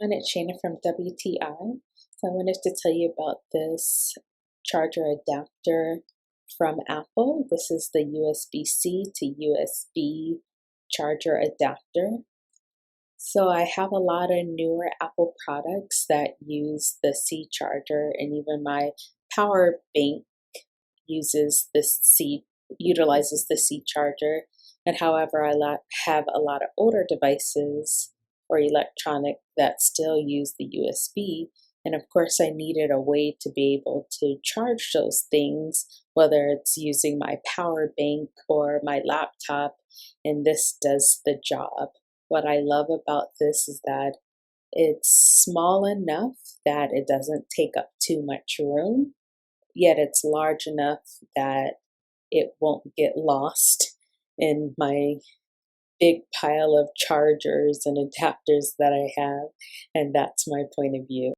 And it's Shana from WTI. So I wanted to tell you about this charger adapter from Apple. This is the USB-C to USB charger adapter. So I have a lot of newer Apple products that use the C charger, and even my power bank utilizes the C charger. And however, I have a lot of older devices or electronic that still use the USB. And of course, I needed a way to be able to charge those things, whether it's using my power bank or my laptop, and this does the job. What I love about this is that it's small enough that it doesn't take up too much room, yet it's large enough that it won't get lost in my big pile of chargers and adapters that I have, and that's my point of view.